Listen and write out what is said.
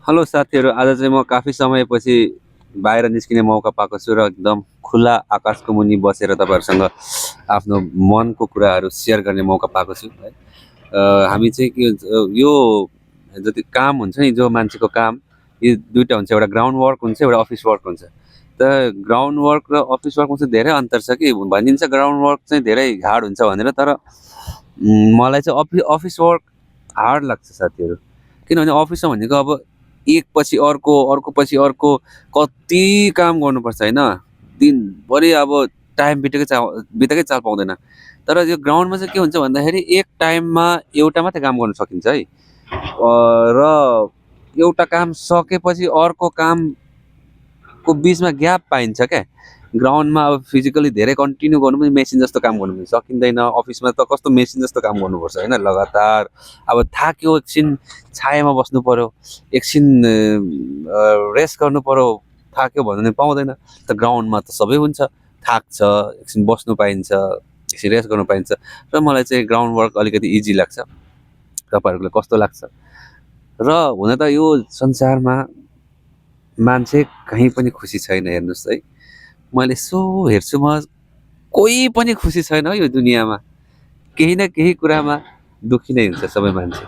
Hello साथीहरू, आज चाहिँ म काफी समयपछि बाहिर निस्किने मौका पाएको छु र एकदम खुला आकाशको मुनि बसेर तपाईँहरूसँग आफ्नो मनको कुराहरू सेयर गर्ने मौका पाएको छु है। हामी चाहिँ के हुन्छ, यो जति काम हुन्छ नि, जो मान्छेको काम, यो दुइटा हुन्छ। एउटा ग्राउन्ड वर्क हुन्छ, एउटा अफिस वर्क हुन्छ। त ग्राउन्ड वर्क र अफिस वर्कमा चाहिँ धेरै अन्तर छ कि भनिन्छ ग्राउन्ड वर्क चाहिँ धेरै हार्ड हुन्छ भनेर। तर मलाई चाहिँ अफिस वर्क हार्ड लाग्छ साथीहरू। किनभने अफिसमा भनेको अब एक पछि अर्को, अर्को पछि अर्को कति काम गर्नुपर्छ होइन। दिनभरि अब टाइम बितेकै चाल पाउँदैन। तर यो ग्राउन्डमा चाहिँ के हुन्छ भन्दाखेरि एक टाइममा एउटा मात्रै काम गर्न सकिन्छ है। र एउटा काम सकेपछि अर्को कामको बिचमा ग्याप पाइन्छ क्या। ग्राउन्डमा अब फिजिकली धेरै कन्टिन्यू गर्नु पनि मेसिन जस्तो काम गर्नु पनि सकिँदैन। अफिसमा त कस्तो मेसिन जस्तो काम गर्नुपर्छ होइन, लगातार। अब थाक्यो एकछिन छायामा बस्नु पऱ्यो, एकछिन रेस्ट गर्नु पऱ्यो, थाक्यो भन्नु नि पाउँदैन। त ग्राउन्डमा त सबै हुन्छ, थाक्छ, एकछिन बस्नु पाइन्छ, एकछिन रेस्ट गर्नु पाइन्छ। र मलाई चाहिँ ग्राउन्ड वर्क अलिकति इजी लाग्छ। तपाईँहरूलाई कस्तो लाग्छ? र हुन त यो संसारमा मान्छे कहीँ पनि खुसी छैन, हेर्नुहोस् है। मैले यसो हेर्छु, म कोही पनि खुसी छैन हो यो दुनियाँमा। केही न केही कुरामा दुःखी नै हुन्छ सबै मान्छे।